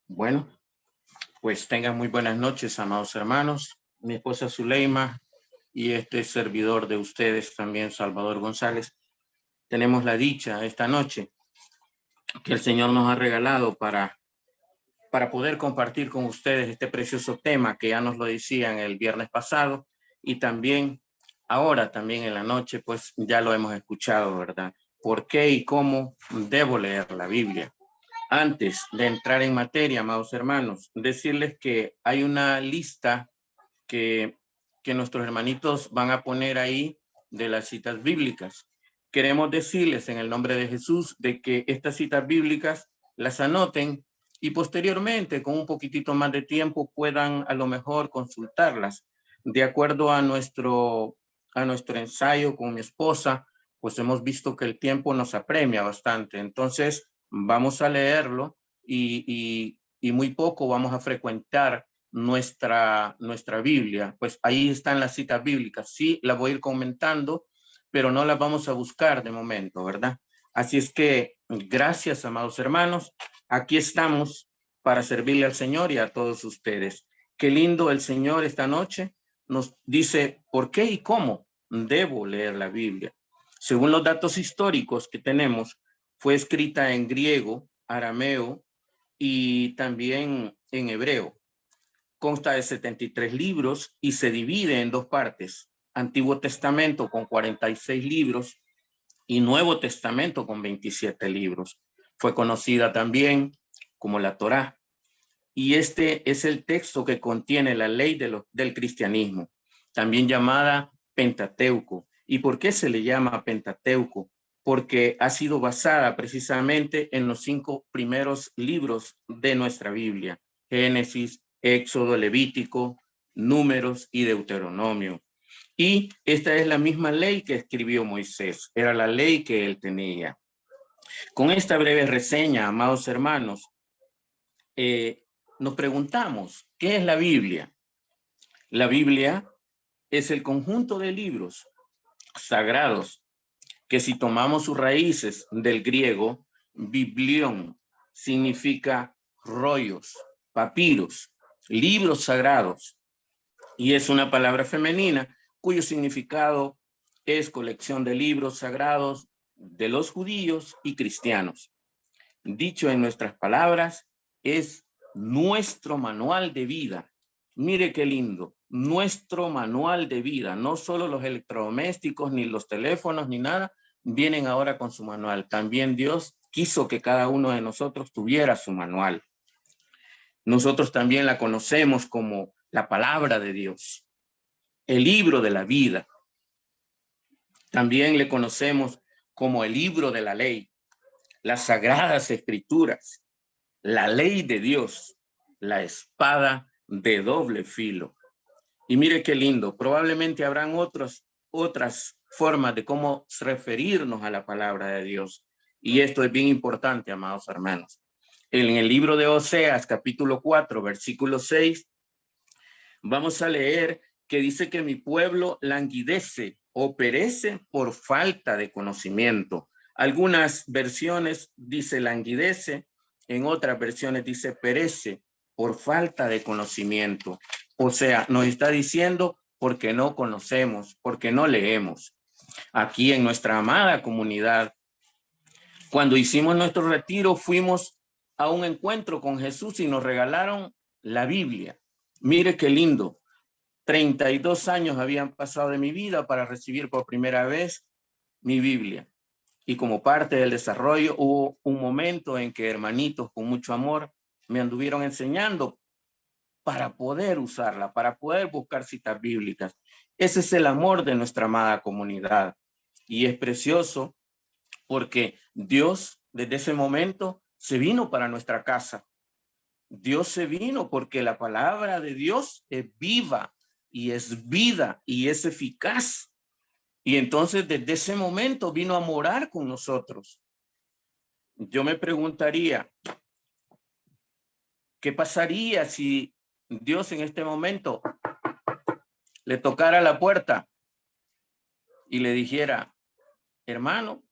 Bueno, pues tengan muy buenas noches, amados hermanos. Mi esposa Zuleima y este servidor de ustedes también, Salvador González, tenemos la dicha esta noche que el Señor nos ha regalado para poder compartir con ustedes este precioso tema que ya nos lo decían el viernes pasado y también ahora, también en la noche, pues ya lo hemos escuchado, ¿verdad? ¿Por qué y cómo debo leer la Biblia? Antes de entrar en materia, amados hermanos, decirles que hay una lista que nuestros hermanitos van a poner ahí de las citas bíblicas. Queremos decirles en el nombre de Jesús de que estas citas bíblicas las anoten y posteriormente, con un poquitito más de tiempo, puedan a lo mejor consultarlas. De acuerdo a nuestro ensayo con mi esposa, pues hemos visto que el tiempo nos apremia bastante. Entonces, vamos a leerlo y muy poco vamos a frecuentar nuestra Biblia. Pues ahí están las citas bíblicas. Sí, las voy a ir comentando, pero no las vamos a buscar de momento, ¿verdad? Así es que, gracias, amados hermanos. Aquí estamos para servirle al Señor y a todos ustedes. Qué lindo el Señor esta noche nos dice por qué y cómo debo leer la Biblia. Según los datos históricos que tenemos, fue escrita en griego, arameo y también en hebreo. Consta de 73 libros y se divide en dos partes. Antiguo Testamento con 46 libros y Nuevo Testamento con 27 libros. Fue conocida también como la Torá. Y este es el texto que contiene la ley del cristianismo, también llamada Pentateuco. ¿Y por qué se le llama Pentateuco? Porque ha sido basada precisamente en los 5 primeros libros de nuestra Biblia: Génesis, Éxodo, Levítico, Números y Deuteronomio. Y esta es la misma ley que escribió Moisés, era la ley que él tenía. Con esta breve reseña, amados hermanos, nos preguntamos, ¿qué es la Biblia? La Biblia es el conjunto de libros sagrados que, si tomamos sus raíces del griego, biblión significa rollos, papiros, libros sagrados, y es una palabra femenina cuyo significado es colección de libros sagrados de los judíos y cristianos. Dicho en nuestras palabras, es nuestro manual de vida. Mire qué lindo, nuestro manual de vida. No solo los electrodomésticos, ni los teléfonos, ni nada, vienen ahora con su manual. También Dios quiso que cada uno de nosotros tuviera su manual. Nosotros también la conocemos como la palabra de Dios, el libro de la vida. También le conocemos como el libro de la ley, las sagradas escrituras, la ley de Dios, la espada de doble filo. Y mire qué lindo, probablemente habrán otras formas de cómo referirnos a la palabra de Dios. Y esto es bien importante, amados hermanos. En el libro de Oseas, capítulo 4, versículo 6, vamos a leer que dice que mi pueblo languidece o perece por falta de conocimiento. Algunas versiones dice languidece, en otras versiones dice perece por falta de conocimiento. O sea, nos está diciendo porque no conocemos, porque no leemos. Aquí en nuestra amada comunidad, cuando hicimos nuestro retiro, fuimos a un encuentro con Jesús y nos regalaron la Biblia. Mire qué lindo. 32 años habían pasado de mi vida para recibir por primera vez mi Biblia. Y como parte del desarrollo hubo un momento en que hermanitos con mucho amor me anduvieron enseñando para poder usarla, para poder buscar citas bíblicas. Ese es el amor de nuestra amada comunidad. Y es precioso porque Dios desde ese momento se vino para nuestra casa. Dios se vino porque la palabra de Dios es viva y es vida y es eficaz. Y entonces desde ese momento vino a morar con nosotros. Yo me preguntaría, ¿qué pasaría si Dios en este momento le tocara la puerta y le dijera, hermano,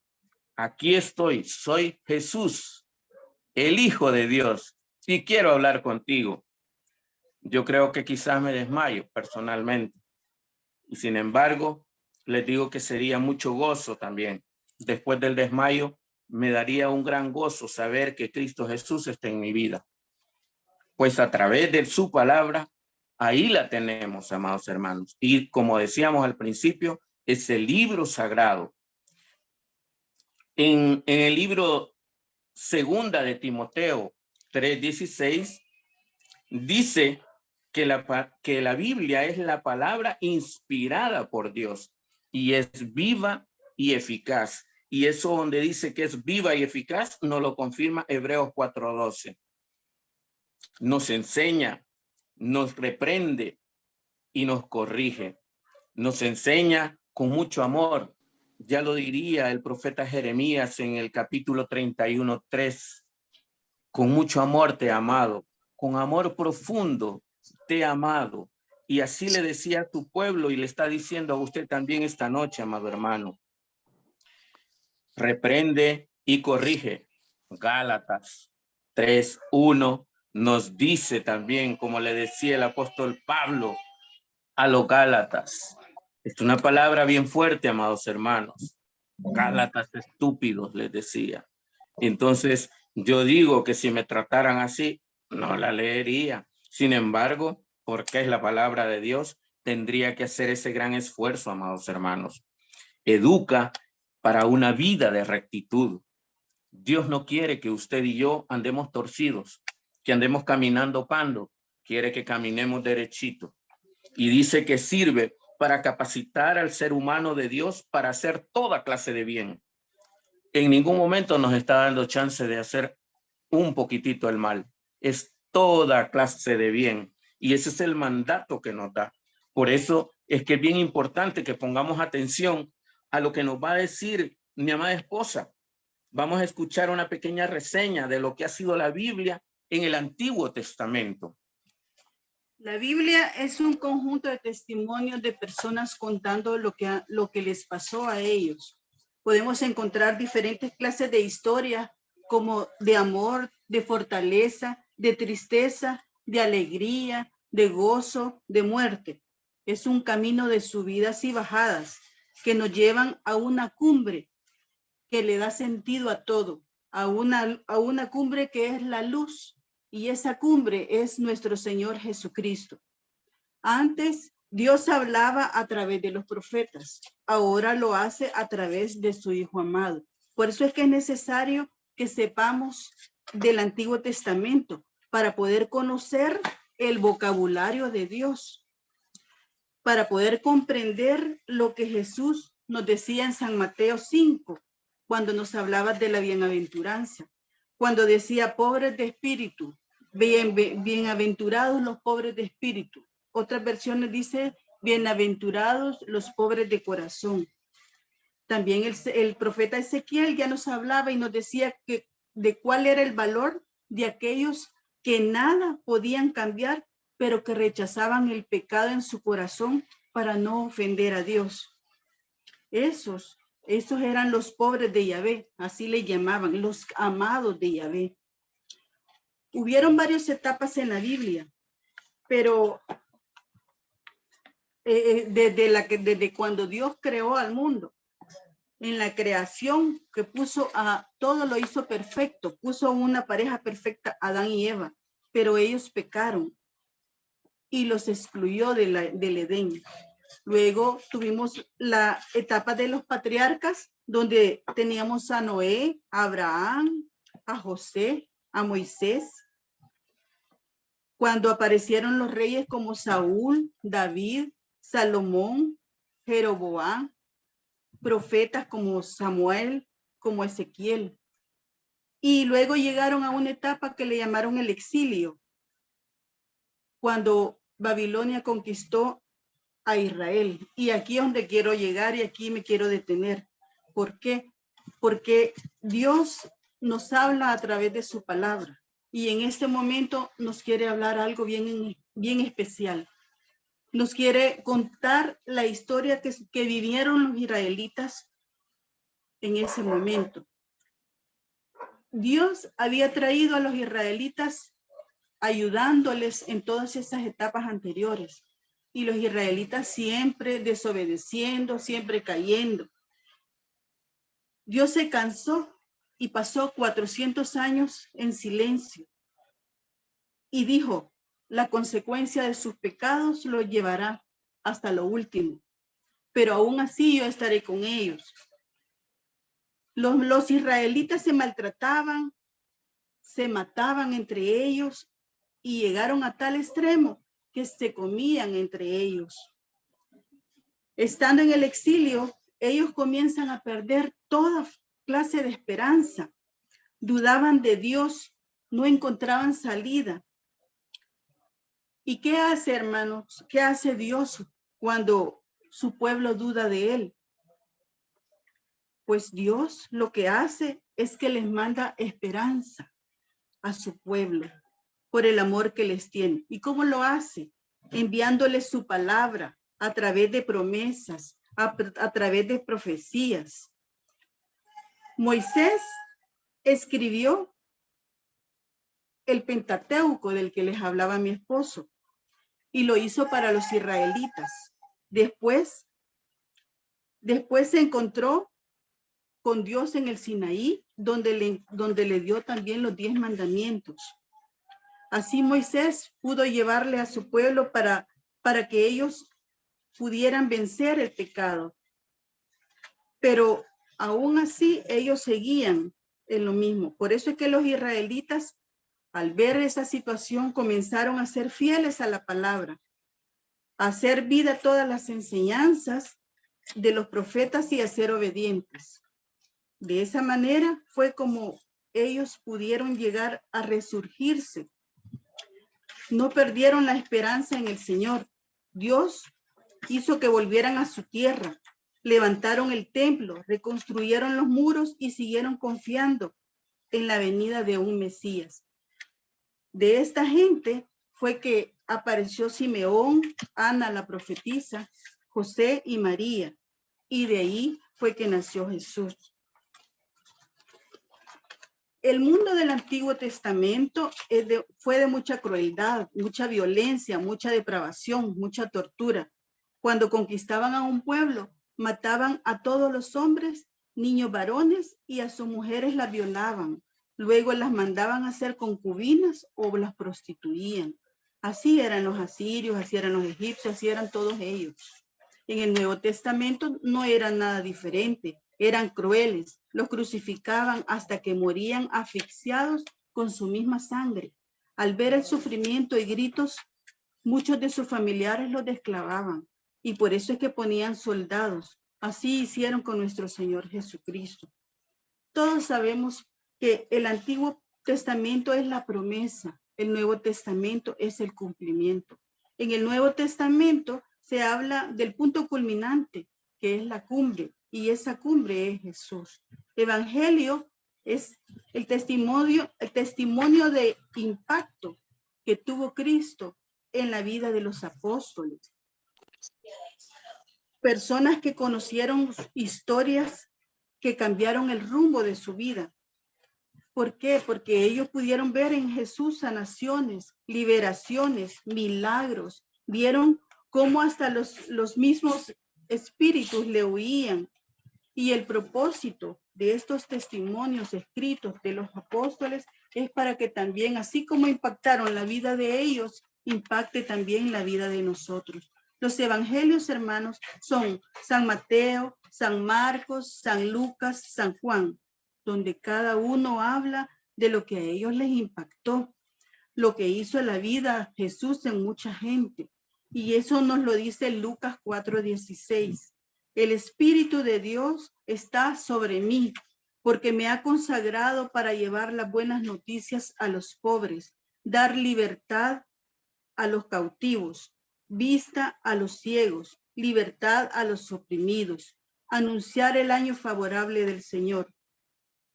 aquí estoy, soy Jesús, el Hijo de Dios, y quiero hablar contigo. Yo creo que quizás me desmayo personalmente. Y sin embargo, les digo que sería mucho gozo también. Después del desmayo, me daría un gran gozo saber que Cristo Jesús está en mi vida. Pues a través de su palabra, ahí la tenemos, amados hermanos. Y como decíamos al principio, es el libro sagrado. En el libro segunda de Timoteo 3:16, dice que la Biblia es la palabra inspirada por Dios y es viva y eficaz. Y eso donde dice que es viva y eficaz, nos lo confirma Hebreos 4:12. Nos enseña, nos reprende y nos corrige. Nos enseña con mucho amor. Ya lo diría el profeta Jeremías en el capítulo 31:3. Con mucho amor te he amado, con amor profundo te he amado. Y así le decía a tu pueblo y le está diciendo a usted también esta noche, amado hermano. Reprende y corrige. Gálatas 3:1 nos dice también, como le decía el apóstol Pablo a los Gálatas. Es una palabra bien fuerte, amados hermanos. Gálatas estúpidos, les decía. Entonces, yo digo que si me trataran así, no la leería. Sin embargo, porque es la palabra de Dios, tendría que hacer ese gran esfuerzo, amados hermanos. Educa para una vida de rectitud. Dios no quiere que usted y yo andemos torcidos, que andemos caminando pando. Quiere que caminemos derechito. Y dice que sirve para capacitar al ser humano de Dios para hacer toda clase de bien. En ningún momento nos está dando chance de hacer un poquitito el mal. Es toda clase de bien. Y ese es el mandato que nos da. Por eso es que es bien importante que pongamos atención a lo que nos va a decir mi amada esposa. Vamos a escuchar una pequeña reseña de lo que ha sido la Biblia en el Antiguo Testamento. La Biblia es un conjunto de testimonios de personas contando lo que les pasó a ellos. Podemos encontrar diferentes clases de historias como de amor, de fortaleza, de tristeza, de alegría, de gozo, de muerte. Es un camino de subidas y bajadas que nos llevan a una cumbre que le da sentido a todo, a una cumbre que es la luz, y esa cumbre es nuestro Señor Jesucristo. Antes Dios hablaba a través de los profetas, ahora lo hace a través de su Hijo amado. Por eso es que es necesario que sepamos del Antiguo Testamento para poder conocer el vocabulario de Dios, para poder comprender lo que Jesús nos decía en San Mateo 5, cuando nos hablaba de la bienaventuranza, cuando decía pobres de espíritu, bienaventurados los pobres de espíritu. Otras versiones dice bienaventurados los pobres de corazón. También el profeta Ezequiel ya nos hablaba y nos decía que de cuál era el valor de aquellos que nada podían cambiar, pero que rechazaban el pecado en su corazón para no ofender a Dios. Esos eran los pobres de Yahvé, así le llamaban, los amados de Yahvé. Hubieron varias etapas en la Biblia, pero desde cuando Dios creó al mundo, en la creación que puso a todo lo hizo perfecto, puso una pareja perfecta, Adán y Eva, pero ellos pecaron y los excluyó del Edén. Luego tuvimos la etapa de los patriarcas, donde teníamos a Noé, a Abraham, a José, a Moisés. Cuando aparecieron los reyes como Saúl, David, Salomón, Jeroboam, profetas como Samuel, como Ezequiel. Y luego llegaron a una etapa que le llamaron el exilio, cuando Babilonia conquistó a Israel. Y aquí es donde quiero llegar y aquí me quiero detener. ¿Por qué? Porque Dios nos habla a través de su palabra y en este momento nos quiere hablar algo bien especial. nos quiere contar la historia que vivieron los israelitas en ese momento. Dios había traído a los israelitas ayudándoles en todas esas etapas anteriores. Y los israelitas siempre desobedeciendo, siempre cayendo. Dios se cansó y pasó 400 años en silencio. Y dijo, la consecuencia de sus pecados los llevará hasta lo último. Pero aún así yo estaré con ellos. Los israelitas se maltrataban, se mataban entre ellos y llegaron a tal extremo que se comían entre ellos. Estando en el exilio, ellos comienzan a perder toda clase de esperanza. Dudaban de Dios, no encontraban salida. ¿Y qué hace, hermanos? ¿Qué hace Dios cuando su pueblo duda de él? Pues Dios lo que hace es que les manda esperanza a su pueblo por el amor que les tiene. ¿Y cómo lo hace? Enviándoles su palabra a través de promesas, a través de profecías. Moisés escribió el Pentateuco del que les hablaba mi esposo y lo hizo para los israelitas. Después se encontró con Dios en el Sinaí, donde le dio también los 10 mandamientos. Así Moisés pudo llevarle a su pueblo para que ellos pudieran vencer el pecado. Pero aún así ellos seguían en lo mismo. Por eso es que los israelitas, al ver esa situación, comenzaron a ser fieles a la palabra, a hacer vida todas las enseñanzas de los profetas y a ser obedientes. De esa manera fue como ellos pudieron llegar a resurgirse. No perdieron la esperanza en el Señor. Dios hizo que volvieran a su tierra, levantaron el templo, reconstruyeron los muros y siguieron confiando en la venida de un Mesías. De esta gente fue que apareció Simeón, Ana la profetisa, José y María, y de ahí fue que nació Jesús. El mundo del Antiguo Testamento fue de mucha crueldad, mucha violencia, mucha depravación, mucha tortura. Cuando conquistaban a un pueblo, mataban a todos los hombres, niños varones, y a sus mujeres las violaban. Luego las mandaban a hacer concubinas o las prostituían. Así eran los asirios, así eran los egipcios, así eran todos ellos. En el Nuevo Testamento no era nada diferente. Eran crueles, los crucificaban hasta que morían asfixiados con su misma sangre. Al ver el sufrimiento y gritos, muchos de sus familiares los desclavaban y por eso es que ponían soldados. Así hicieron con nuestro Señor Jesucristo. Todos sabemos que el Antiguo Testamento es la promesa, el Nuevo Testamento es el cumplimiento. En el Nuevo Testamento se habla del punto culminante, que es la cumbre, y esa cumbre es Jesús. Evangelio es el testimonio de impacto que tuvo Cristo en la vida de los apóstoles. Personas que conocieron historias que cambiaron el rumbo de su vida. ¿Por qué? Porque ellos pudieron ver en Jesús sanaciones, liberaciones, milagros. Vieron cómo hasta los mismos espíritus le huían. Y el propósito de estos testimonios escritos de los apóstoles es para que también, así como impactaron la vida de ellos, impacte también la vida de nosotros. Los evangelios, hermanos, son San Mateo, San Marcos, San Lucas, San Juan, donde cada uno habla de lo que a ellos les impactó, lo que hizo en la vida Jesús en mucha gente. Y eso nos lo dice Lucas 4:16. El Espíritu de Dios está sobre mí, porque me ha consagrado para llevar las buenas noticias a los pobres, dar libertad a los cautivos, vista a los ciegos, libertad a los oprimidos, anunciar el año favorable del Señor.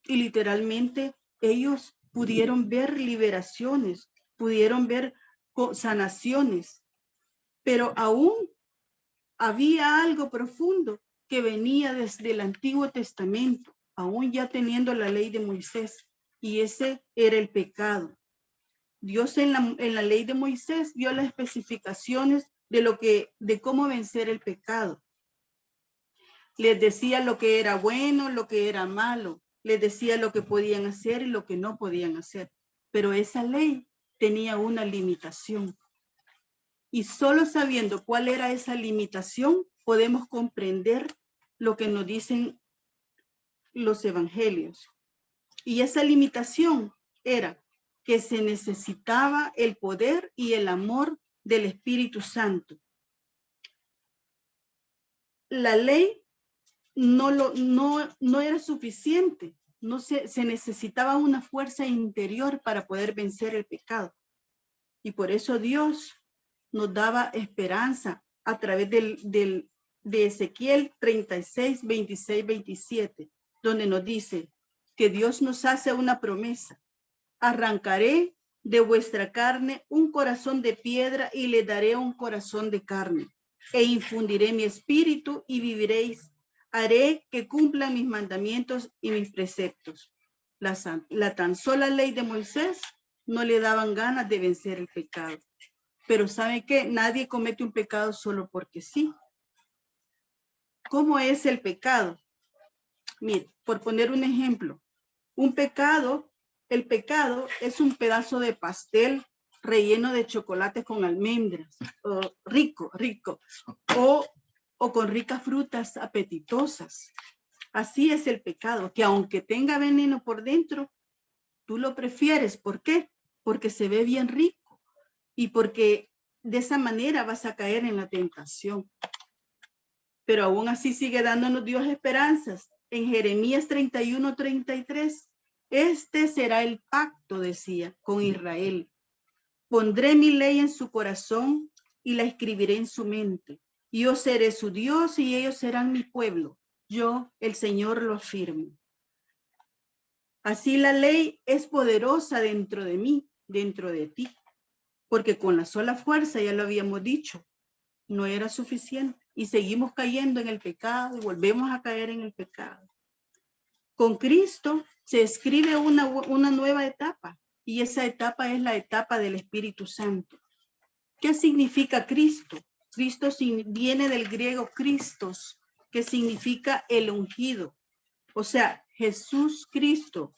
Y literalmente ellos pudieron ver liberaciones, pudieron ver sanaciones. pero aún había algo profundo que venía desde el Antiguo Testamento, aún ya teniendo la ley de Moisés, y ese era el pecado. Dios en la ley de Moisés dio las especificaciones de cómo vencer el pecado. Les decía lo que era bueno, lo que era malo. Les decía lo que podían hacer y lo que no podían hacer. Pero esa ley tenía una limitación. Y solo sabiendo cuál era esa limitación, podemos comprender lo que nos dicen los evangelios. Y esa limitación era que se necesitaba el poder y el amor del Espíritu Santo. La ley no era suficiente. Se necesitaba una fuerza interior para poder vencer el pecado. Y por eso Dios nos daba esperanza a través de Ezequiel 36, 26, 27, donde nos dice que Dios nos hace una promesa. Arrancaré de vuestra carne un corazón de piedra y le daré un corazón de carne. E infundiré mi espíritu y viviréis. Haré que cumplan mis mandamientos y mis preceptos. La tan sola ley de Moisés no le daban ganas de vencer el pecado. Pero ¿sabe qué? Nadie comete un pecado solo porque sí. ¿Cómo es el pecado? Mire, por poner un ejemplo, el pecado es un pedazo de pastel relleno de chocolate con almendras, rico, o con ricas frutas apetitosas. Así es el pecado, que aunque tenga veneno por dentro, tú lo prefieres. ¿Por qué? Porque se ve bien rico y porque de esa manera vas a caer en la tentación. Pero aún así sigue dándonos Dios esperanzas. En Jeremías 31, 33, este será el pacto, decía, con Israel. Pondré mi ley en su corazón y la escribiré en su mente. Yo seré su Dios y ellos serán mi pueblo. Yo, el Señor, lo afirmo. Así la ley es poderosa dentro de mí, dentro de ti, porque con la sola fuerza, ya lo habíamos dicho, no era suficiente y seguimos cayendo en el pecado y volvemos a caer en el pecado. Con Cristo se escribe una nueva etapa y esa etapa es la etapa del Espíritu Santo. ¿Qué significa Cristo? Cristo viene del griego Christos, que significa el ungido. O sea, Jesús Cristo,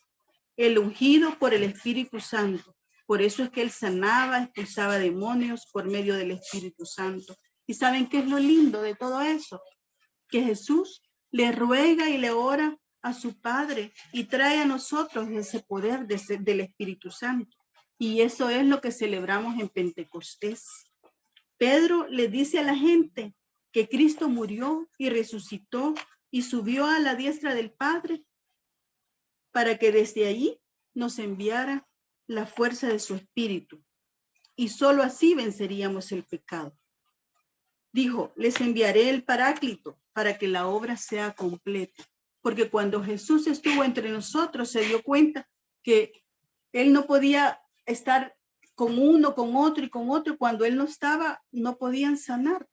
el ungido por el Espíritu Santo. Por eso es que él sanaba, expulsaba demonios por medio del Espíritu Santo. ¿Y saben qué es lo lindo de todo eso? Que Jesús le ruega y le ora a su Padre y trae a nosotros ese poder del Espíritu Santo. Y eso es lo que celebramos en Pentecostés. Pedro le dice a la gente que Cristo murió y resucitó y subió a la diestra del Padre para que desde allí nos enviara la fuerza de su Espíritu. Y solo así venceríamos el pecado. Dijo, les enviaré el Paráclito para que la obra sea completa. Porque cuando Jesús estuvo entre nosotros, se dio cuenta que él no podía estar con uno, con otro y con otro. Cuando él no estaba, no podían sanar.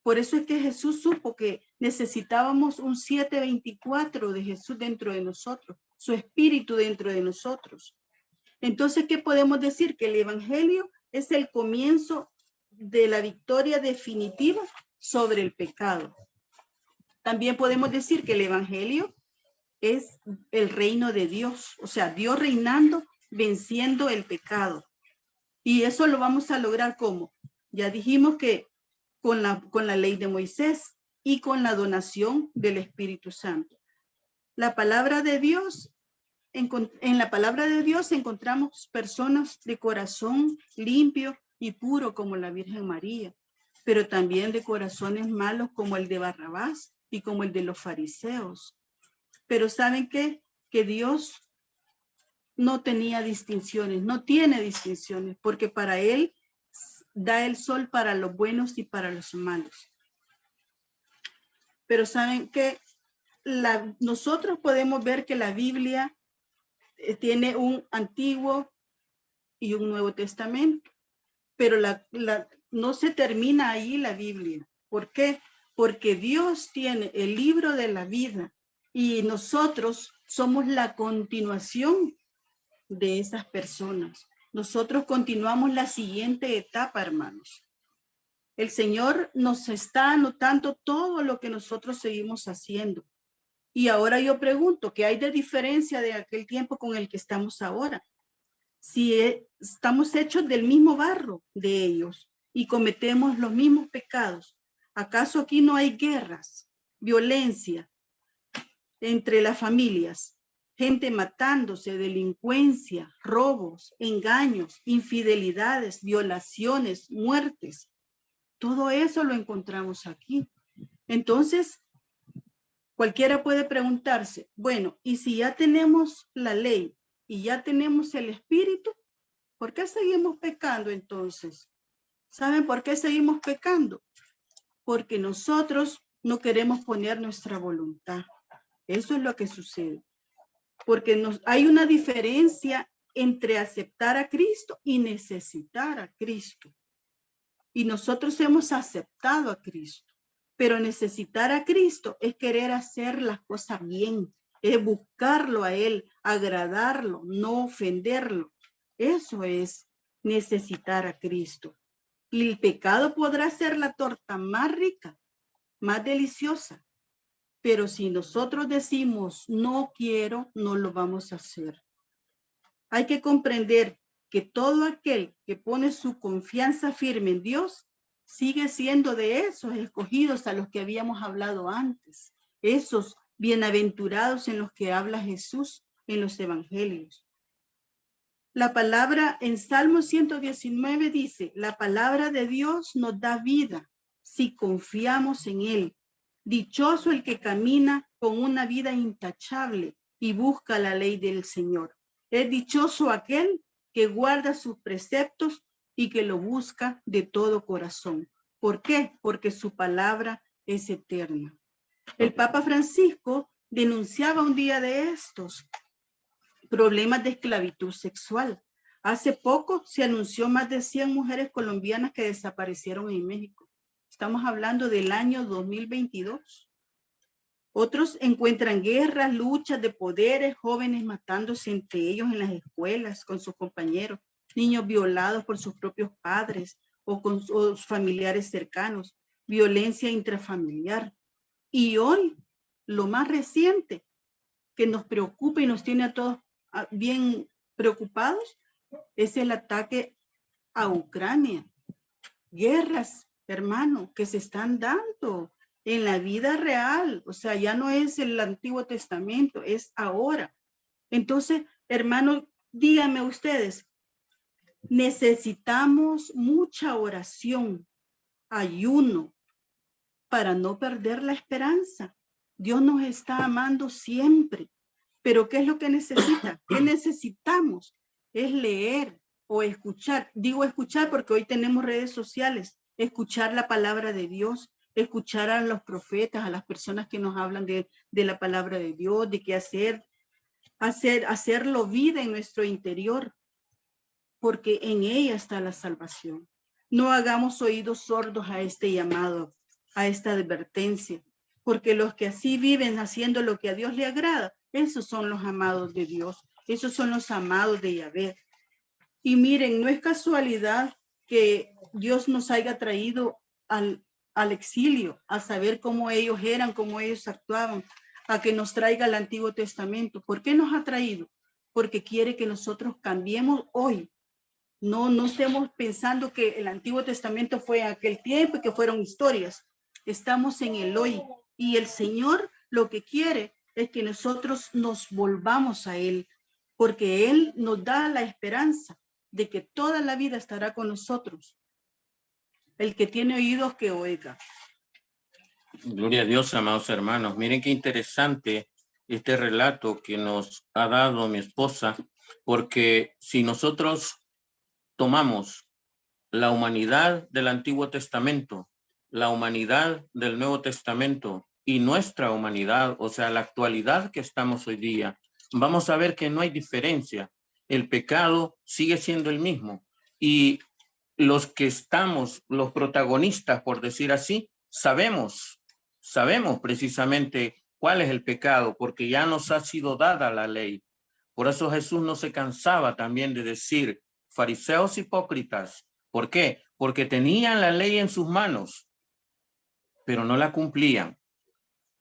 Por eso es que Jesús supo que necesitábamos un 724 de Jesús dentro de nosotros, su espíritu dentro de nosotros. Entonces, ¿qué podemos decir? Que el evangelio es el comienzo de la victoria definitiva sobre el pecado. También podemos decir que el evangelio es el reino de Dios, o sea, Dios reinando, venciendo el pecado. Y eso lo vamos a lograr ¿cómo? Ya dijimos que con la ley de Moisés y con la donación del Espíritu Santo. La palabra de Dios, en la palabra de Dios encontramos personas de corazón limpio y puro como la Virgen María, pero también de corazones malos como el de Barrabás y como el de los fariseos. Pero ¿saben qué? Que Dios no tenía distinciones, no tiene distinciones, porque para él da el sol para los buenos y para los malos. Pero ¿saben qué? Nosotros podemos ver que la Biblia tiene un Antiguo y un Nuevo Testamento, pero no se termina ahí la Biblia. ¿Por qué? Porque Dios tiene el libro de la vida y nosotros somos la continuación de esas personas. Nosotros continuamos la siguiente etapa, hermanos. El Señor nos está anotando todo lo que nosotros seguimos haciendo. Y ahora yo pregunto, ¿qué hay de diferencia de aquel tiempo con el que estamos ahora? Si estamos hechos del mismo barro de ellos y cometemos los mismos pecados, ¿acaso aquí no hay guerras, violencia entre las familias, gente matándose, delincuencia, robos, engaños, infidelidades, violaciones, muertes? Todo eso lo encontramos aquí. Entonces, cualquiera puede preguntarse, bueno, y si ya tenemos la ley y ya tenemos el Espíritu, ¿por qué seguimos pecando entonces? ¿Saben por qué seguimos pecando? Porque nosotros no queremos poner nuestra voluntad. Eso es lo que sucede. Porque hay una diferencia entre aceptar a Cristo y necesitar a Cristo. Y nosotros hemos aceptado a Cristo. Pero necesitar a Cristo es querer hacer las cosas bien, es buscarlo a Él, agradarlo, no ofenderlo. Eso es necesitar a Cristo. Y el pecado podrá ser la torta más rica, más deliciosa. Pero si nosotros decimos no quiero, no lo vamos a hacer. Hay que comprender que todo aquel que pone su confianza firme en Dios sigue siendo de esos escogidos a los que habíamos hablado antes, esos bienaventurados en los que habla Jesús en los evangelios. La palabra en Salmo 119 dice, la palabra de Dios nos da vida si confiamos en Él. Dichoso el que camina con una vida intachable y busca la ley del Señor. Es dichoso aquel que guarda sus preceptos y que lo busca de todo corazón. ¿Por qué? Porque su palabra es eterna. El Papa Francisco denunciaba un día de estos problemas de esclavitud sexual. Hace poco se anunció más de 100 mujeres colombianas que desaparecieron en México. Estamos hablando del año 2022. Otros encuentran guerras, luchas de poderes, jóvenes matándose entre ellos en las escuelas con sus compañeros, niños violados por sus propios padres o con sus familiares cercanos, violencia intrafamiliar. Y hoy, lo más reciente que nos preocupa y nos tiene a todos bien preocupados es el ataque a Ucrania. Guerras, hermano, que se están dando en la vida real. O sea, ya no es el Antiguo Testamento, es ahora. Entonces, hermano, díganme ustedes, necesitamos mucha oración, ayuno, para no perder la esperanza. Dios nos está amando siempre. Pero ¿qué es lo que necesita? ¿Qué necesitamos? Es leer o escuchar. Digo escuchar porque hoy tenemos redes sociales. Escuchar la palabra de Dios, escuchar a los profetas, a las personas que nos hablan de la palabra de Dios, de qué hacerlo vida en nuestro interior, porque en ella está la salvación. No hagamos oídos sordos a este llamado, a esta advertencia, porque los que así viven haciendo lo que a Dios le agrada, esos son los amados de Dios, esos son los amados de Yahvé. Y miren, no es casualidad que Dios nos haya traído al exilio, a saber cómo ellos eran, cómo ellos actuaban, a que nos traiga el Antiguo Testamento. ¿Por qué nos ha traído? Porque quiere que nosotros cambiemos hoy. No estemos pensando que el Antiguo Testamento fue aquel tiempo y que fueron historias. Estamos en el hoy y el Señor lo que quiere es que nosotros nos volvamos a Él, porque Él nos da la esperanza de que toda la vida estará con nosotros. El que tiene oídos que oiga. Gloria a Dios, amados hermanos. Miren qué interesante este relato que nos ha dado mi esposa, porque si nosotros tomamos la humanidad del Antiguo Testamento, la humanidad del Nuevo Testamento y nuestra humanidad, o sea, la actualidad que estamos hoy día, vamos a ver que no hay diferencia. El pecado sigue siendo el mismo y los que estamos, los protagonistas, por decir así, sabemos precisamente cuál es el pecado, porque ya nos ha sido dada la ley. Por eso Jesús no se cansaba también de decir, fariseos hipócritas. ¿Por qué? Porque tenían la ley en sus manos, pero no la cumplían.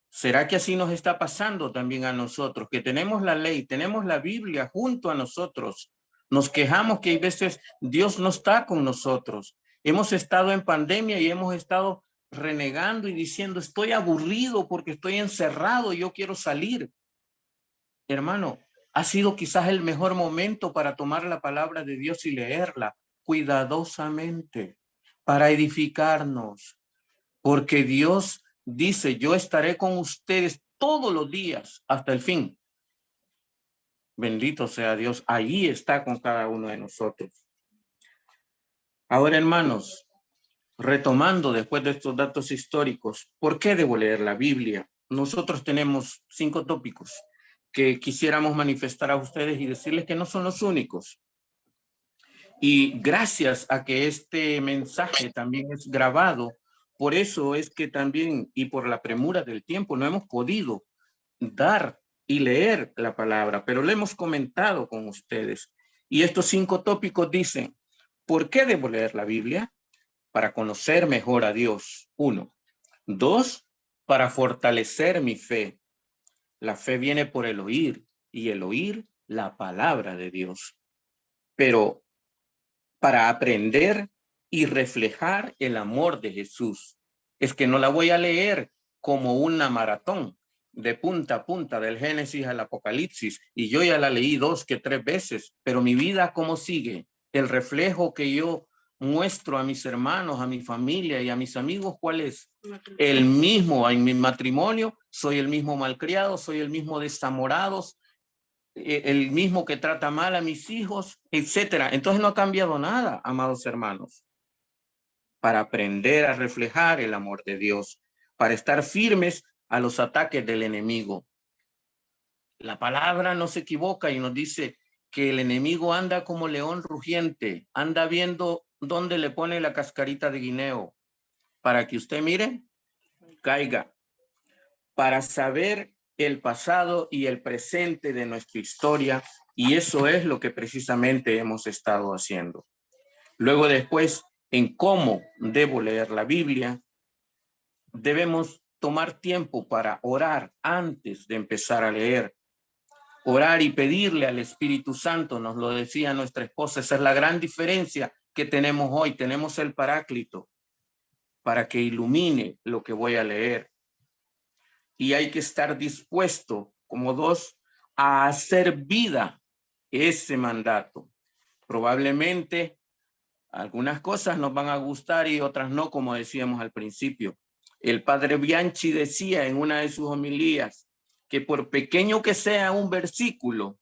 ¿Será que así nos está pasando también a nosotros? Que tenemos la ley, tenemos la Biblia junto a nosotros. Nos quejamos que hay veces Dios no está con nosotros. Hemos estado en pandemia y hemos estado renegando y diciendo, estoy aburrido porque estoy encerrado, yo quiero salir. Hermano, ha sido quizás el mejor momento para tomar la palabra de Dios y leerla cuidadosamente para edificarnos, porque Dios dice, yo estaré con ustedes todos los días hasta el fin. Bendito sea Dios, ahí está con cada uno de nosotros. Ahora, hermanos, retomando después de estos datos históricos, ¿por qué debo leer la Biblia? Nosotros tenemos 5 tópicos que quisiéramos manifestar a ustedes y decirles que no son los únicos. Y gracias a que este mensaje también es grabado, por eso es que también, y por la premura del tiempo, no hemos podido dar y leer la palabra, pero lo hemos comentado con ustedes. Y estos 5 tópicos dicen, ¿por qué debo leer la Biblia? Para conocer mejor a Dios, 1. 2, para fortalecer mi fe. La fe viene por el oír y el oír la palabra de Dios. Pero para aprender y reflejar el amor de Jesús. Es que no la voy a leer como una maratón de punta a punta del Génesis al Apocalipsis y yo ya la leí 2 que 3 veces, pero mi vida ¿cómo sigue? El reflejo que yo muestro a mis hermanos, a mi familia y a mis amigos, ¿cuál es? El mismo en mi matrimonio, soy el mismo malcriado, soy el mismo desamorado, el mismo que trata mal a mis hijos, etcétera. Entonces no ha cambiado nada, amados hermanos, para aprender a reflejar el amor de Dios, para estar firmes a los ataques del enemigo. La palabra no se equivoca y nos dice que el enemigo anda como león rugiente, anda viendo dónde le pone la cascarita de guineo, para que usted mire, caiga, para saber el pasado y el presente de nuestra historia, y eso es lo que precisamente hemos estado haciendo. Luego después, en cómo debo leer la Biblia, debemos tomar tiempo para orar antes de empezar a leer. Orar y pedirle al Espíritu Santo, nos lo decía nuestra esposa, esa es la gran diferencia que tenemos hoy. Tenemos el Paráclito para que ilumine lo que voy a leer. Y hay que estar dispuesto, como 2, a hacer vida ese mandato. Probablemente algunas cosas nos van a gustar y otras no, como decíamos al principio. El padre Bianchi decía en una de sus homilías que por pequeño que sea un versículo,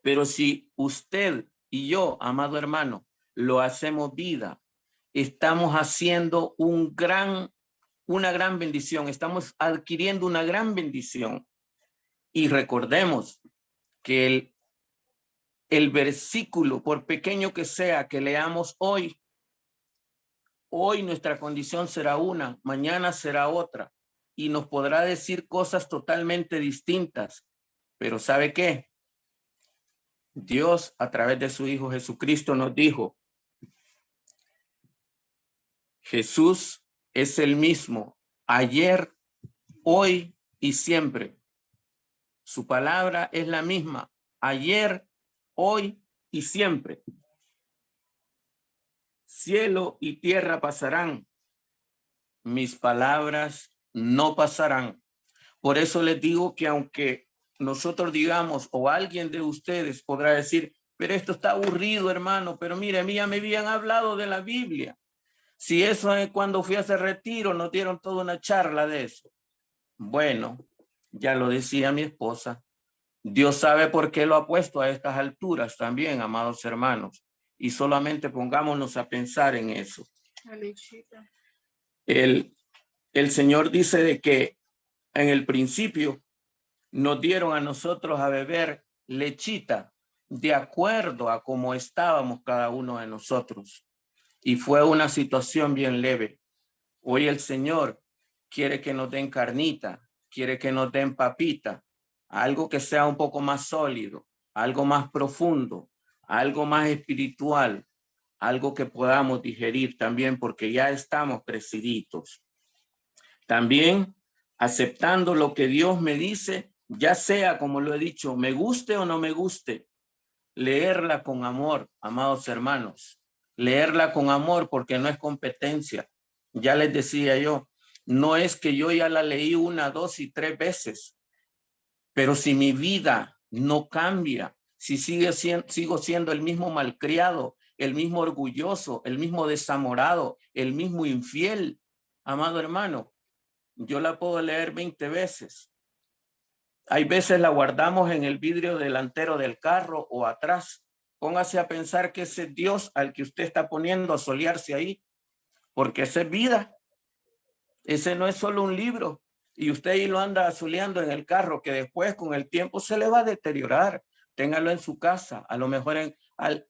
pero si usted y yo, amado hermano, lo hacemos vida, estamos haciendo una gran bendición, estamos adquiriendo una gran bendición. Y recordemos que el versículo, por pequeño que sea, que leamos hoy nuestra condición será una, mañana será otra, y nos podrá decir cosas totalmente distintas. Pero ¿sabe qué? Dios, a través de su Hijo Jesucristo, nos dijo, Jesús es el mismo ayer, hoy y siempre. Su palabra es la misma ayer, hoy y siempre. Cielo y tierra pasarán, mis palabras no pasarán. Por eso les digo que aunque nosotros digamos o alguien de ustedes podrá decir, pero esto está aburrido, hermano, pero mire, a mí ya me habían hablado de la Biblia. Si eso es cuando fui a hacer retiro, nos dieron toda una charla de eso. Bueno, ya lo decía mi esposa, Dios sabe por qué lo ha puesto a estas alturas también, amados hermanos, y solamente pongámonos a pensar en eso. El Señor dice de que en el principio nos dieron a nosotros a beber lechita de acuerdo a cómo estábamos cada uno de nosotros. y fue una situación bien leve. Hoy el Señor quiere que nos den carnita, quiere que nos den papita, algo que sea un poco más sólido, algo más profundo, algo más espiritual, algo que podamos digerir también, porque ya estamos creciditos. También aceptando lo que Dios me dice, ya sea, como lo he dicho, me guste o no me guste, leerla con amor, amados hermanos, leerla con amor porque no es competencia. Ya les decía yo, no es que yo ya la leí 1, 2 y 3 veces, pero si mi vida no cambia, si sigo siendo el mismo malcriado, el mismo orgulloso, el mismo desamorado, el mismo infiel, amado hermano, yo la puedo leer 20 veces. Hay veces la guardamos en el vidrio delantero del carro o atrás. Póngase a pensar que ese Dios al que usted está poniendo a solearse ahí, porque esa es vida. Ese no es solo un libro y usted ahí lo anda azuleando en el carro que después con el tiempo se le va a deteriorar. Téngalo en su casa. A lo mejor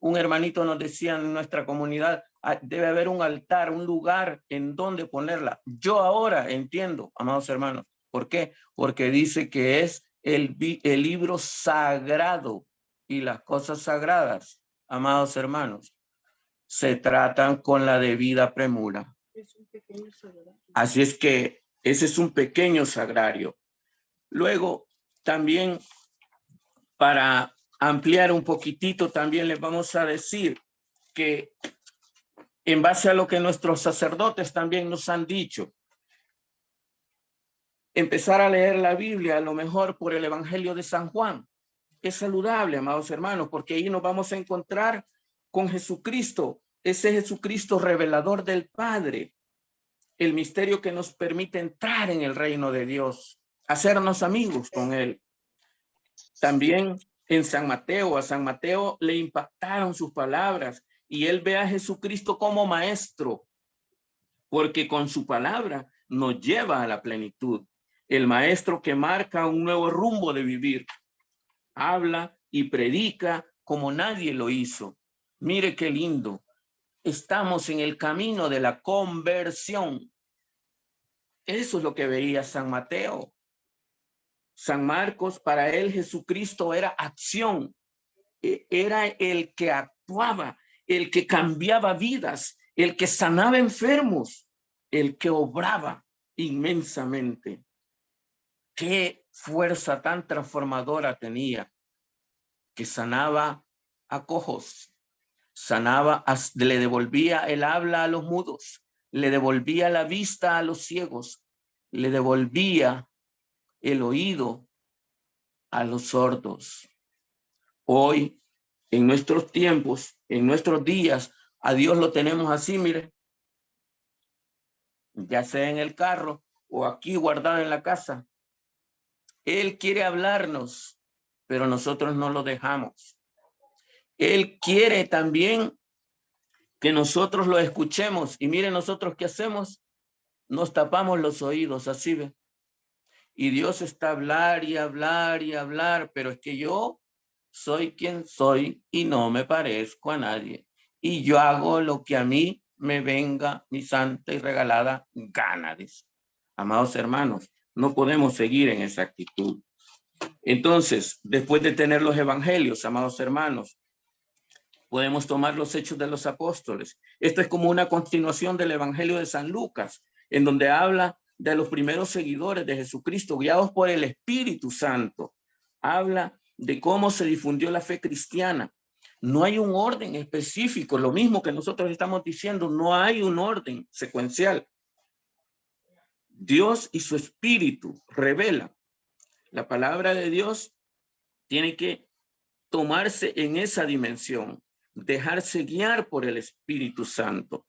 un hermanito nos decía en nuestra comunidad, debe haber un altar, un lugar en donde ponerla. Yo ahora entiendo, amados hermanos. ¿Por qué? Porque dice que es el libro sagrado y las cosas sagradas, amados hermanos, se tratan con la debida premura. Así es que ese es un pequeño sagrario. Luego, también para ampliar un poquitito, también les vamos a decir que en base a lo que nuestros sacerdotes también nos han dicho, empezar a leer la Biblia a lo mejor por el Evangelio de San Juan. Es saludable, amados hermanos, porque ahí nos vamos a encontrar con Jesucristo, ese Jesucristo revelador del Padre, el misterio que nos permite entrar en el reino de Dios, hacernos amigos con él. También en San Mateo, a San Mateo le impactaron sus palabras y él ve a Jesucristo como maestro, porque con su palabra nos lleva a la plenitud. El maestro que marca un nuevo rumbo de vivir, habla y predica como nadie lo hizo. Mire qué lindo. Estamos en el camino de la conversión. Eso es lo que veía San Mateo. San Marcos, para él Jesucristo era acción, era el que actuaba, el que cambiaba vidas, el que sanaba enfermos, el que obraba inmensamente. Qué fuerza tan transformadora tenía, que sanaba a cojos, le devolvía el habla a los mudos, le devolvía la vista a los ciegos, le devolvía el oído a los sordos. Hoy, en nuestros tiempos, en nuestros días, a Dios lo tenemos así, mire, ya sea en el carro o aquí guardado en la casa. Él quiere hablarnos, pero nosotros no lo dejamos. Él quiere también que nosotros lo escuchemos. Y mire, nosotros ¿qué hacemos? Nos tapamos los oídos, así ve. Y Dios está a hablar y hablar y hablar, pero es que yo soy quien soy y no me parezco a nadie. Y yo hago lo que a mí me venga mi santa y regalada gana. Dice. Amados hermanos, no podemos seguir en esa actitud. Entonces, después de tener los evangelios, amados hermanos, podemos tomar los Hechos de los Apóstoles. Esto es como una continuación del Evangelio de San Lucas, en donde habla de los primeros seguidores de Jesucristo, guiados por el Espíritu Santo. Habla de cómo se difundió la fe cristiana. No hay un orden específico, lo mismo que nosotros estamos diciendo, no hay un orden secuencial. Dios y su Espíritu revelan. La palabra de Dios tiene que tomarse en esa dimensión, dejarse guiar por el Espíritu Santo.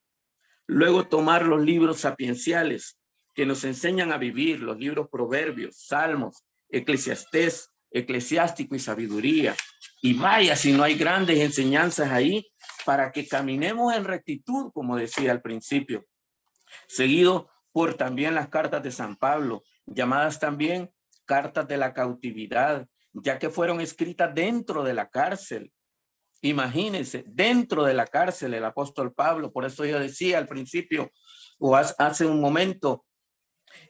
Luego tomar los libros sapienciales que nos enseñan a vivir, los libros Proverbios, Salmos, Eclesiastés, Eclesiástico y Sabiduría. Y vaya si no hay grandes enseñanzas ahí para que caminemos en rectitud, como decía al principio. Seguido por también las cartas de San Pablo, llamadas también cartas de la cautividad, ya que fueron escritas dentro de la cárcel. Imagínense, dentro de la cárcel el apóstol Pablo, por eso yo decía al principio o hace un momento,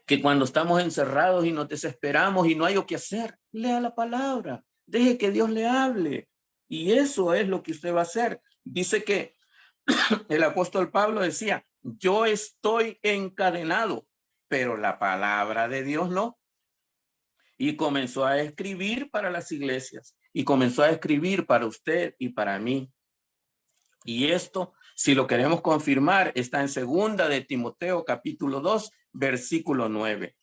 que cuando estamos encerrados y nos desesperamos y no hay lo que hacer, lea la palabra, deje que Dios le hable. Y eso es lo que usted va a hacer. Dice que el apóstol Pablo decía, yo estoy encadenado, pero la palabra de Dios no. Y comenzó a escribir para las iglesias y comenzó a escribir para usted y para mí. Y esto, si lo queremos confirmar, está en segunda de Timoteo, capítulo 2, versículo 9.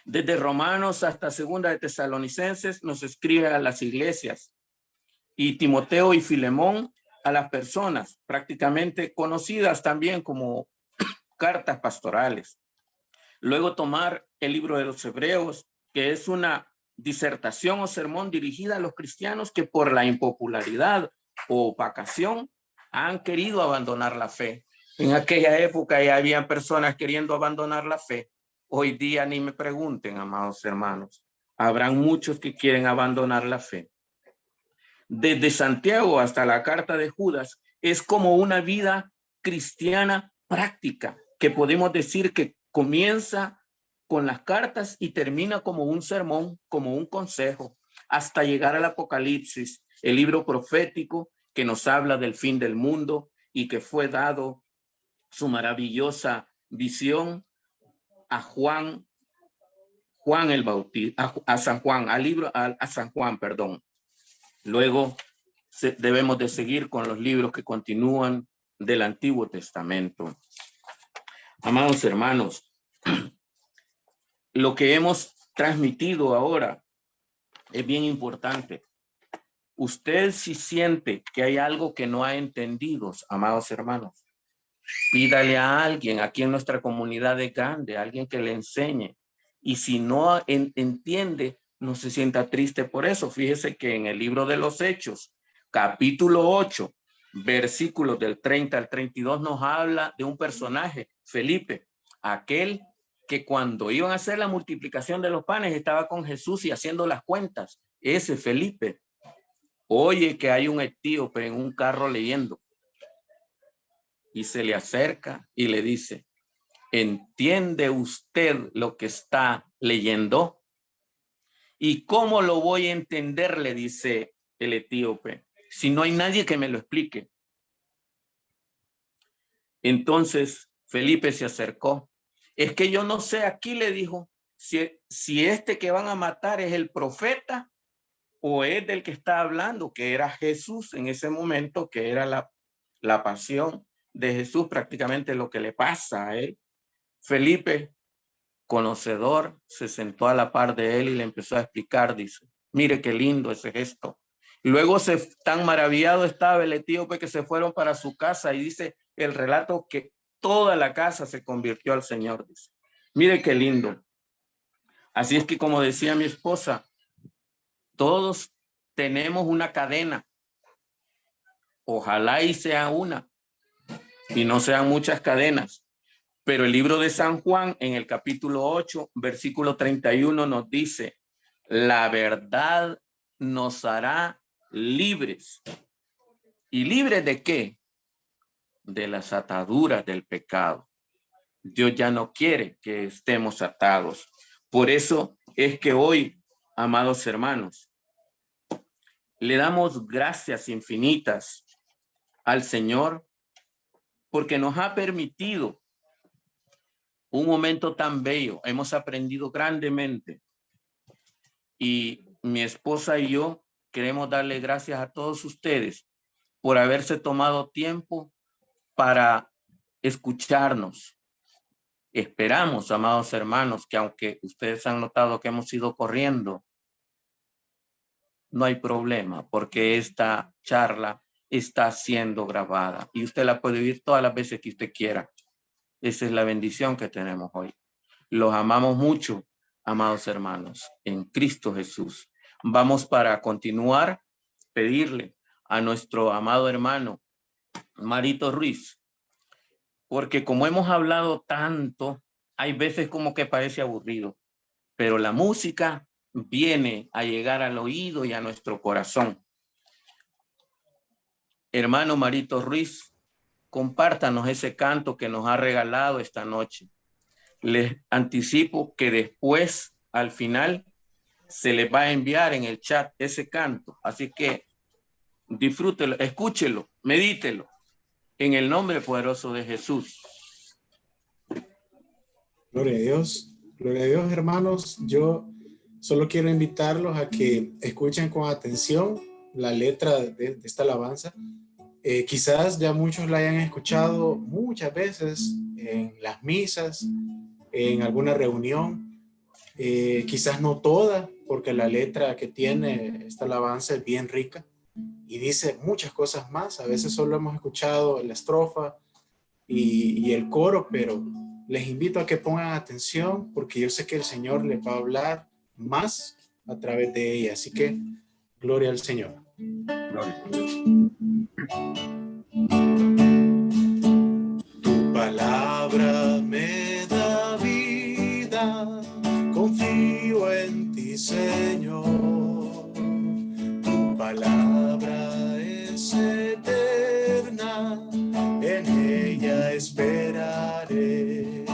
Desde Romanos hasta segunda de Tesalonicenses nos escribe a las iglesias, y Timoteo y Filemón a las personas prácticamente conocidas también como cartas pastorales. Luego tomar el libro de los Hebreos, que es una disertación o sermón dirigida a los cristianos que por la impopularidad o opacación han querido abandonar la fe. En aquella época ya habían personas queriendo abandonar la fe. Hoy día ni me pregunten, amados hermanos. Habrán muchos que quieren abandonar la fe. Desde Santiago hasta la carta de Judas es como una vida cristiana práctica, que podemos decir que comienza con las cartas y termina como un sermón, como un consejo, hasta llegar al Apocalipsis, el libro profético que nos habla del fin del mundo y que fue dado su maravillosa visión a Juan el Bautista, a San Juan, a San Juan, perdón. Luego debemos de seguir con los libros que continúan del Antiguo Testamento. Amados hermanos, lo que hemos transmitido ahora es bien importante. Usted si siente que hay algo que no ha entendido, amados hermanos, pídale a alguien aquí en nuestra comunidad de grande, alguien que le enseñe. Y si no entiende, no se sienta triste por eso. Fíjese que en el libro de los Hechos, capítulo 8, versículos del 30 al 32, nos habla de un personaje, Felipe, aquel que cuando iban a hacer la multiplicación de los panes estaba con Jesús y haciendo las cuentas. Ese Felipe oye que hay un etíope en un carro leyendo y se le acerca y le dice, ¿entiende usted lo que está leyendo? ¿Y cómo lo voy a entender? Le dice el etíope, si no hay nadie que me lo explique. Entonces Felipe se acercó. Es que yo no sé, aquí le dijo, si este que van a matar es el profeta o es del que está hablando, que era Jesús en ese momento, que era la pasión de Jesús, prácticamente lo que le pasa a él. Felipe, conocedor, se sentó a la par de él y le empezó a explicar, dice, mire qué lindo ese gesto. Luego tan maravillado estaba el etíope que se fueron para su casa y dice el relato que toda la casa se convirtió al Señor, dice. Mire qué lindo. Así es que como decía mi esposa, todos tenemos una cadena. Ojalá y sea una y no sean muchas cadenas. Pero el libro de San Juan, en el capítulo 8, versículo 31, nos dice, la verdad nos hará libres. ¿Y libres de qué? De las ataduras del pecado. Dios ya no quiere que estemos atados. Por eso es que hoy, amados hermanos, le damos gracias infinitas al Señor porque nos ha permitido un momento tan bello. Hemos aprendido grandemente. Y mi esposa y yo queremos darle gracias a todos ustedes por haberse tomado tiempo para escucharnos. Esperamos, amados hermanos, que aunque ustedes han notado que hemos ido corriendo, no hay problema, porque esta charla está siendo grabada y usted la puede oír todas las veces que usted quiera. Esa es la bendición que tenemos hoy. Los amamos mucho, amados hermanos, en Cristo Jesús. Vamos para continuar, pedirle a nuestro amado hermano Marito Ruiz, porque como hemos hablado tanto, hay veces como que parece aburrido, pero la música viene a llegar al oído y a nuestro corazón. Hermano Marito Ruiz, compártanos ese canto que nos ha regalado esta noche. Les anticipo que después, al final, se les va a enviar en el chat ese canto. Así que disfrútelo, escúchelo, medítelo. En el nombre poderoso de Jesús. Gloria a Dios. Gloria a Dios, hermanos. Yo solo quiero invitarlos a que escuchen con atención la letra de esta alabanza. Quizás ya muchos la hayan escuchado muchas veces en las misas, en alguna reunión. Quizás no toda, porque la letra que tiene esta alabanza es bien rica y dice muchas cosas más. A veces solo hemos escuchado la estrofa y el coro, pero les invito a que pongan atención porque yo sé que el Señor les va a hablar más a través de ella. Así que, gloria al Señor. Gloria. Tu palabra me da vida, confío en ti, Señor. Tu palabra es eterna, en ella esperaré.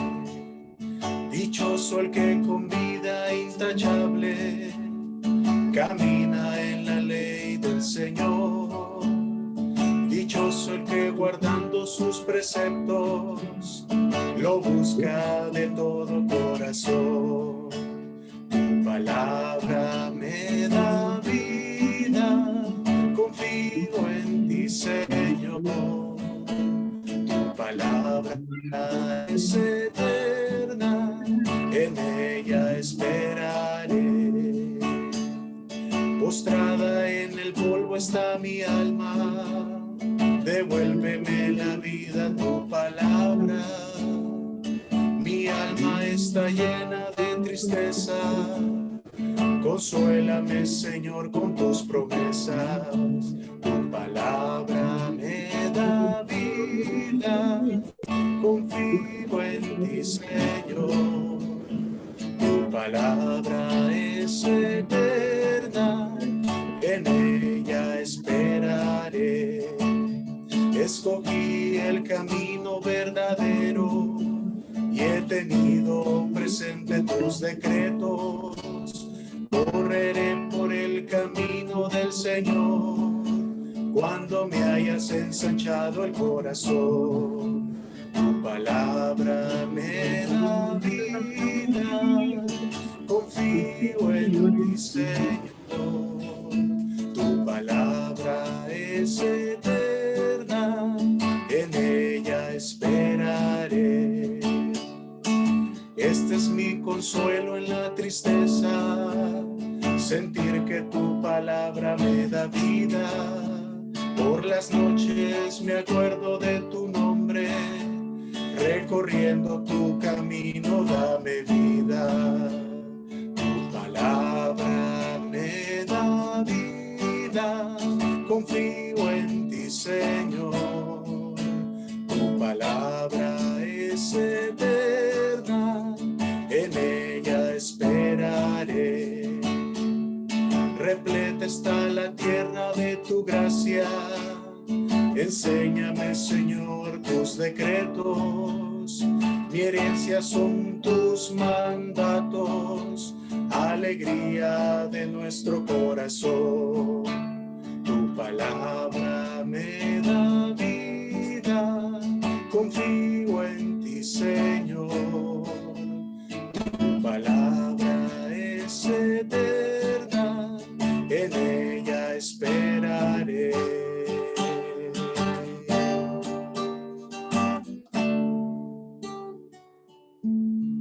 Dichoso el que con vida intachable camina en la ley del Señor. Dichoso el que guardando sus preceptos lo busca de todo corazón. Tu palabra me da vida, confío en ti, Señor. Tu palabra es eterna, en ella esperaré. Postrada en el polvo está mi alma, devuélveme la vida, tu palabra. Mi alma está llena de tristeza, consuélame, Señor, con tus promesas. Tu palabra me da vida, confío en ti, Señor. Tu palabra es eterna, en ella esperaré. Escogí el camino verdadero y he tenido presente tus decretos. Correré por el camino del Señor cuando me hayas ensanchado el corazón. Tu palabra me da vida, confío en ti, Señor. Tu palabra es eterna, en ella esperaré. Este es mi consuelo en la tristeza, sentir que tu palabra me da vida. Por las noches me acuerdo de tu nombre, recorriendo tu camino dame vida. Tu palabra me da vida, confío en ti, Señor. Tu palabra es eterna, en ella esperaré. Repleta está la tierra de tu gracia, enséñame, Señor, tus decretos. Mi herencia son tus mandatos, alegría de nuestro corazón. Tu palabra me da vida, confío en ti, Señor. Tu palabra es eterna, en ella esperaré.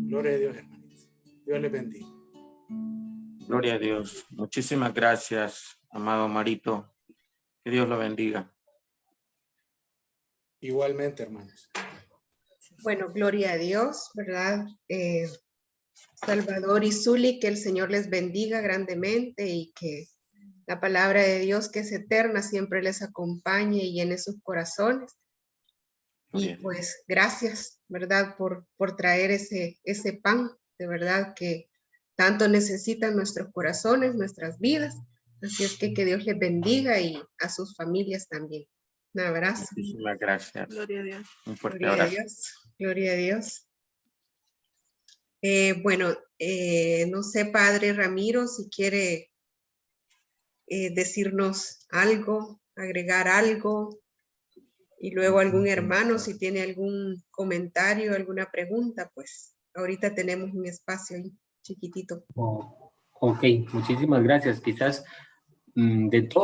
Gloria a Dios, hermanitos. Dios les bendiga. Gloria a Dios. Muchísimas gracias, amado Marito. Que Dios lo bendiga. Igualmente, hermanos. Bueno, gloria a Dios, ¿verdad? Salvador y Zuli, que el Señor les bendiga grandemente y que la palabra de Dios, que es eterna, siempre les acompañe y llene sus corazones. Y pues gracias, ¿verdad? Por traer ese pan, de verdad, que tanto necesitan nuestros corazones, nuestras vidas. Así es que Dios les bendiga y a sus familias también. Un abrazo. Muchísimas gracias. Gloria a Dios. Un fuerte Gloria a abrazo. Dios. Gloria a Dios. Bueno, no sé, Padre Ramiro, si quiere decirnos algo, agregar algo, y luego algún hermano, si tiene algún comentario, alguna pregunta, pues ahorita tenemos un espacio ahí chiquitito. Ok, muchísimas gracias. Quizás de todo